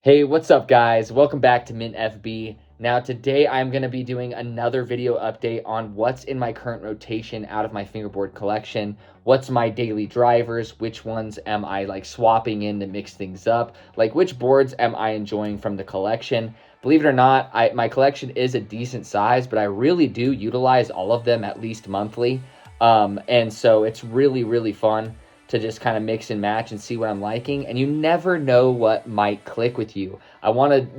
Hey, what's up guys? Welcome back to Mint FB. Now today I'm going to be doing another video update on what's in my current rotation out of my fingerboard collection. What's my daily drivers? Which ones am I swapping in to mix things up? Which boards am I enjoying from the collection? Believe it or not, my collection is a decent size, but I really do utilize all of them at least monthly. And so it's really fun to just kind of mix and match and see what I'm liking. And you never know what might click with you.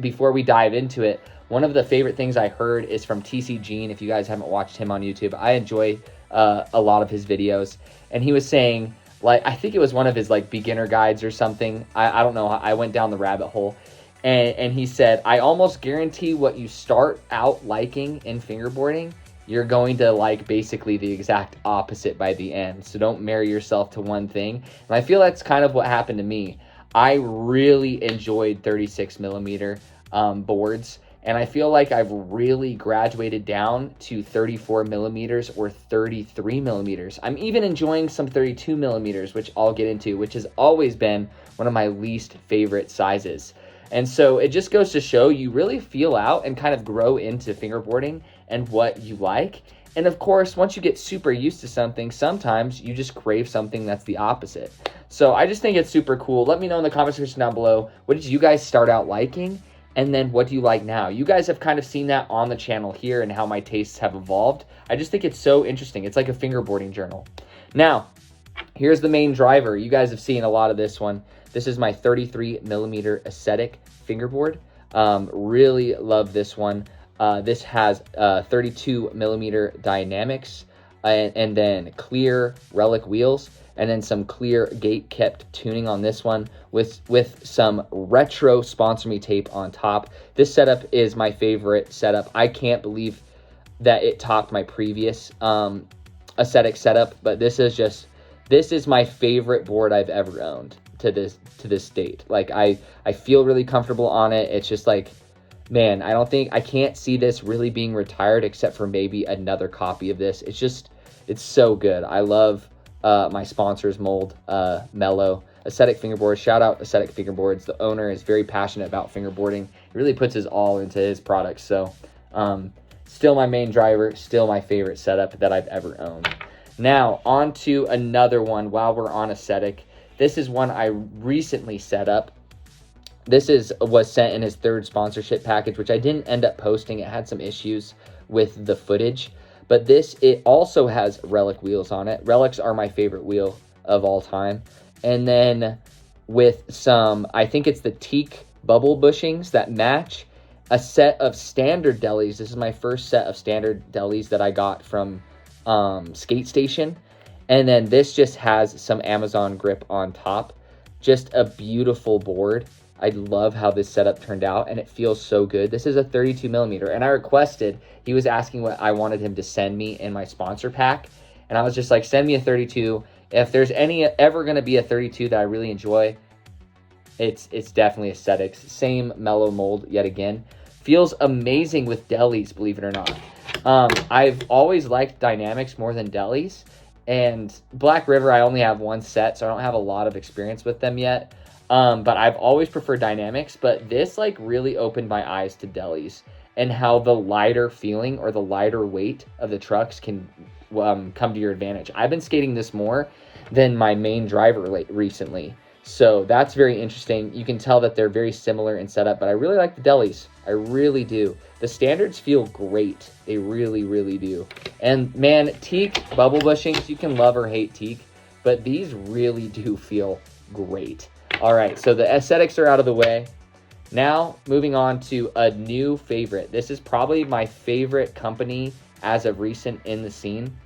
Before we dive into it, one of the favorite things I heard is from TC Gene. If you guys haven't watched him on YouTube, I enjoy a lot of his videos. And he was saying, I think it was one of his beginner guides or something. I don't know. I went down the rabbit hole. And he said, I almost guarantee what you start out liking in fingerboarding, you're going to like basically the exact opposite by the end. So don't marry yourself to one thing. And I feel that's kind of what happened to me. I really enjoyed 36 millimeter boards. And I feel like I've really graduated down to 34 millimeters or 33 millimeters. I'm even enjoying some 32 millimeters, which I'll get into, which has always been one of my least favorite sizes. And so it just goes to show you really feel out and kind of grow into fingerboarding and what you like. And of course, once you get super used to something, sometimes you just crave something that's the opposite. So I just think it's super cool. Let me know in the comment section down below, what did you guys start out liking? And then what do you like now? You guys have kind of seen that on the channel here and how my tastes have evolved. I just think it's so interesting. It's like a fingerboarding journal. Now, here's the main driver. You guys have seen a lot of this one. This is my 33 millimeter aesthetic fingerboard. Really love this one. This has 32 millimeter dynamics and then clear relic wheels and then some clear gate kept tuning on this one with some retro sponsor me tape on top. This setup is my favorite setup. I can't believe that it topped my previous aesthetic setup, but this is my favorite board I've ever owned to this date. I feel really comfortable on it. It's just man, I can't see this really being retired except for maybe another copy of this. It's so good. I love my sponsor's mold, Mellow. Aesthetic Fingerboards. Shout out Aesthetic Fingerboards. The owner is very passionate about fingerboarding. He really puts his all into his products. So still my main driver, still my favorite setup that I've ever owned. Now, on to another one while we're on aesthetic. This is one I recently set up. This was sent in his third sponsorship package, which I didn't end up posting. It had some issues with the footage. But it also has relic wheels on it. Relics are my favorite wheel of all time. And then with some, I think it's the teak bubble bushings that match a set of standard delis. This is my first set of standard delis that I got from Skate Station. And then this just has some Amazon grip on top. Just a beautiful board. I love how this setup turned out, and it feels so good. This is a 32 millimeter, and I requested, he was asking what I wanted him to send me in my sponsor pack, and I was just like, send me a 32. If there's ever going to be a 32 that I really enjoy, it's definitely aesthetics. Same mellow mold yet again. Feels amazing with delis, believe it or not. I've always liked dynamics more than delis. And Black River, I only have one set, so I don't have a lot of experience with them yet. But I've always preferred dynamics. But this really opened my eyes to delis and how the lighter feeling or the lighter weight of the trucks can come to your advantage. I've been skating this more than my main driver recently. So that's very interesting. You can tell that they're very similar in setup, but I really like the delis. I really do. The standards feel great. They really do. And man, teak bubble bushings, you can love or hate teak, but these really do feel great. All right, so the aesthetics are out of the way. Now, moving on to a new favorite. This is probably my favorite company as of recent in the scene.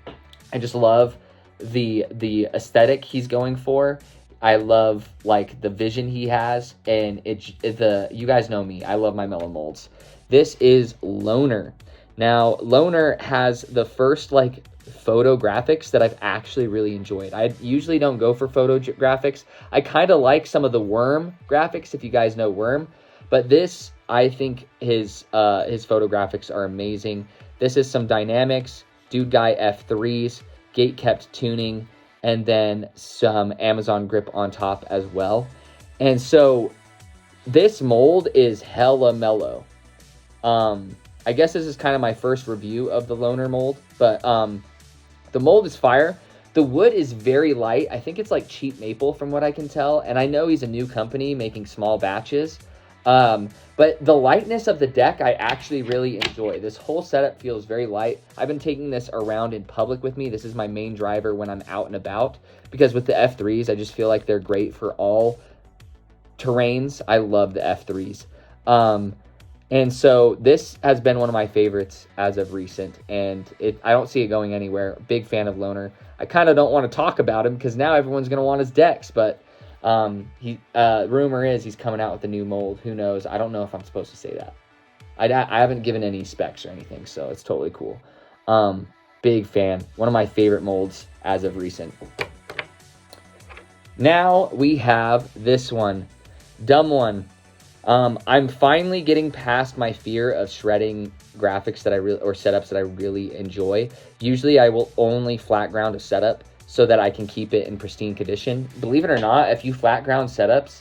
I just love the aesthetic he's going for. I love the vision he has, and you guys know me. I love my mellow molds. This is Loner. Now, Loner has the first photo graphics that I've actually really enjoyed. I usually don't go for photo graphics. I kind of like some of the Worm graphics, if you guys know Worm, but this, I think his photo graphics are amazing. This is some dynamics, Dude Guy F3s, gate kept tuning, and then some Amazon grip on top as well. And so This mold is hella mellow. I guess this is kind of my first review of the Loner mold, but the mold is fire. The wood is very light. I think it's like cheap maple from what I can tell. And I know he's a new company making small batches. But the lightness of the deck, I actually really enjoy. This whole setup feels very light. I've been taking this around in public with me. This is my main driver when I'm out and about, because with the F3s, I just feel like they're great for all terrains. I love the F3s. And so this has been one of my favorites as of recent, and I don't see it going anywhere. Big fan of Loner. I kind of don't want to talk about him because now everyone's going to want his decks, but rumor is he's coming out with a new mold. Who knows? I don't know if I'm supposed to say that. I haven't given any specs or anything, so it's totally cool. Big fan. One of my favorite molds as of recent. Now we have this one. Dumb one. I'm finally getting past my fear of shredding graphics or setups that I really enjoy. Usually I will only flat ground a setup so that I can keep it in pristine condition. Believe it or not, if you flat ground setups,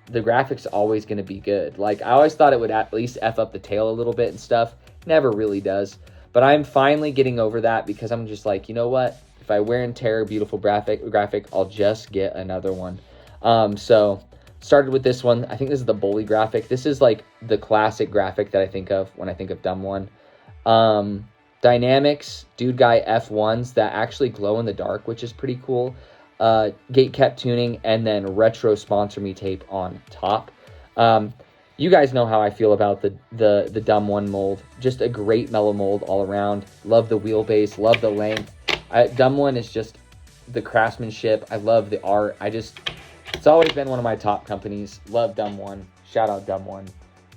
the graphics are always going to be good. Like, I always thought it would at least F up the tail a little bit and stuff. Never really does. But I'm finally getting over that because I'm just like, you know what? If I wear and tear a beautiful graphic, I'll just get another one. So started with this one. I think this is the Bully graphic. This is like the classic graphic that I think of when I think of Dumb One. Dynamics, Dude Guy F1s that actually glow in the dark, which is pretty cool. Gate kept tuning, and then retro sponsor me tape on top. You guys know how I feel about the Dumb One mold. Just a great mellow mold all around. Love the wheelbase, love the length. Dumb One is just the craftsmanship. I love the art. It's always been one of my top companies. Love Dumb One. Shout out Dumb One.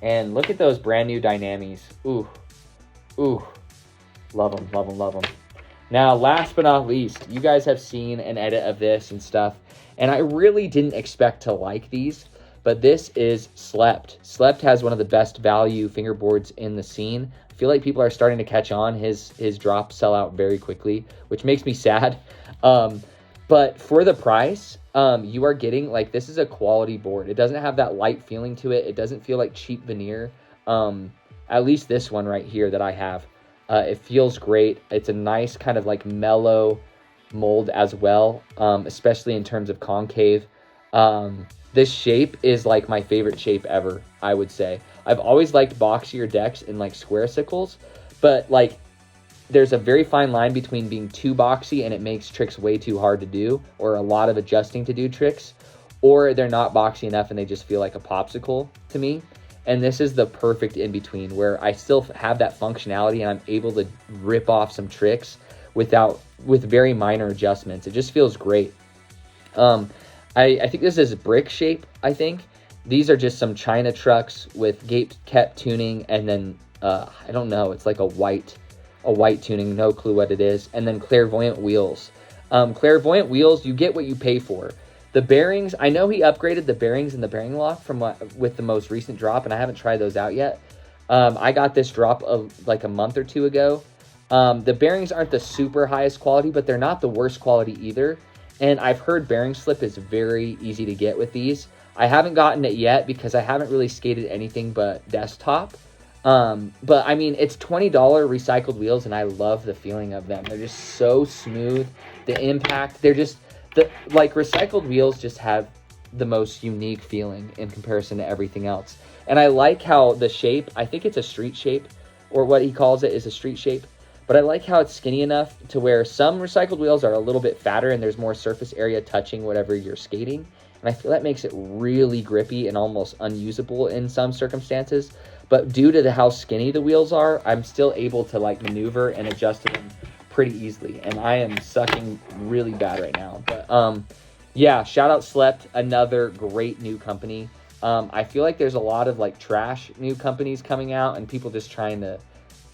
And look at those brand new Dynamis. Ooh. Love them, love them, love them. Now, last but not least, you guys have seen an edit of this and stuff, and I really didn't expect to like these, but this is Slept. Slept has one of the best value fingerboards in the scene. I feel like people are starting to catch on. His drops sell out very quickly, which makes me sad. But for the price, you are getting, like, this is a quality board. It doesn't have that light feeling to it. It doesn't feel like cheap veneer. At least this one right here that I have. It feels great. It's a nice kind of like mellow mold as well, especially in terms of concave. This shape is like my favorite shape ever, I would say. I've always liked boxier decks in like square sickles, but like there's a very fine line between being too boxy and it makes tricks way too hard to do, or a lot of adjusting to do tricks, or they're not boxy enough and they just feel like a popsicle to me. And this is the perfect in-between where I still have that functionality and I'm able to rip off some tricks with very minor adjustments. It just feels great. I think this is brick shape, I think. These are just some China trucks with gate kept tuning, and then, I don't know, it's like a white tuning, no clue what it is. And then clairvoyant wheels. Clairvoyant wheels, you get what you pay for. The bearings, I know he upgraded the bearings and the bearing lock with the most recent drop, and I haven't tried those out yet. I got this drop of like a month or two ago. The bearings aren't the super highest quality, but they're not the worst quality either. And I've heard bearing slip is very easy to get with these. I haven't gotten it yet because I haven't really skated anything but desktop. But I mean, it's $20 recycled wheels, and I love the feeling of them. They're just so smooth. The impact, like recycled wheels just have the most unique feeling in comparison to everything else. And I like how the shape, I think it's a street shape, or what he calls it is a street shape, but I like how it's skinny enough to where some recycled wheels are a little bit fatter and there's more surface area touching whatever you're skating. And I feel that makes it really grippy and almost unusable in some circumstances. But due to how skinny the wheels are, I'm still able to like maneuver and adjust to them pretty easily, and I am sucking really bad right now. But yeah, shout out Slept, another great new company. I feel like there's a lot of like trash new companies coming out and people just trying to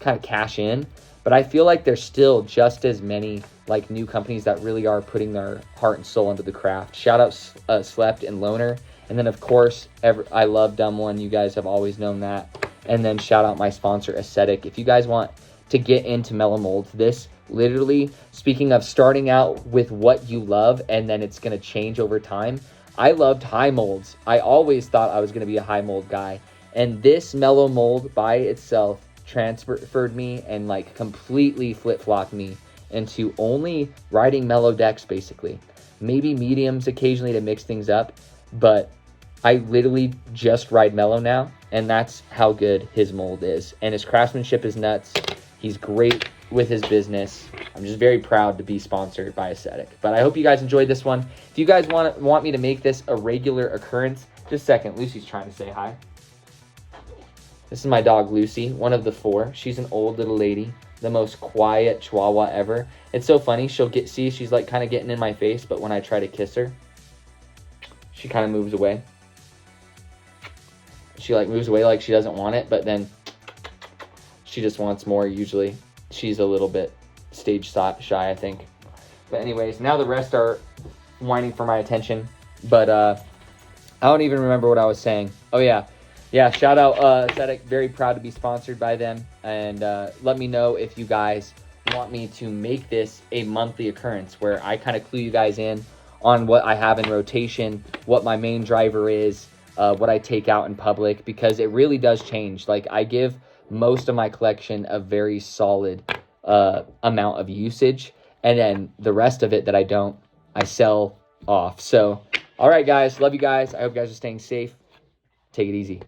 kind of cash in, but I feel like there's still just as many like new companies that really are putting their heart and soul into the craft. Shout out Slept and Loner, and then of course I love Dumb One. You guys have always known that. And then shout out my sponsor Aesthetic. If you guys want to get into mellow molds, this literally, speaking of starting out with what you love and then it's going to change over time, I loved high molds. I always thought I was going to be a high mold guy. And this mellow mold by itself transferred me and like completely flip-flopped me into only riding mellow decks, basically. Maybe mediums occasionally to mix things up, but I literally just ride mellow now, and that's how good his mold is. And his craftsmanship is nuts. He's great with his business. I'm just very proud to be sponsored by Aesthetic. But I hope you guys enjoyed this one. If you guys want me to make this a regular occurrence, just a second. Lucy's trying to say hi. This is my dog, Lucy, one of the 4. She's an old little lady, the most quiet chihuahua ever. It's so funny. She's like kind of getting in my face, but when I try to kiss her, she kind of moves away. She like moves away like she doesn't want it, but then she just wants more usually. She's a little bit stage shy, I think. But anyways, now the rest are whining for my attention. But I don't even remember what I was saying. Oh yeah. Yeah, shout out Aesthetic. Very proud to be sponsored by them. And let me know if you guys want me to make this a monthly occurrence where I kind of clue you guys in on what I have in rotation, what my main driver is, what I take out in public, because it really does change. Like, I give most of my collection a very solid amount of usage, and then the rest of it that I don't, I sell off. So, all right, guys. Love you guys. I hope you guys are staying safe. Take it easy.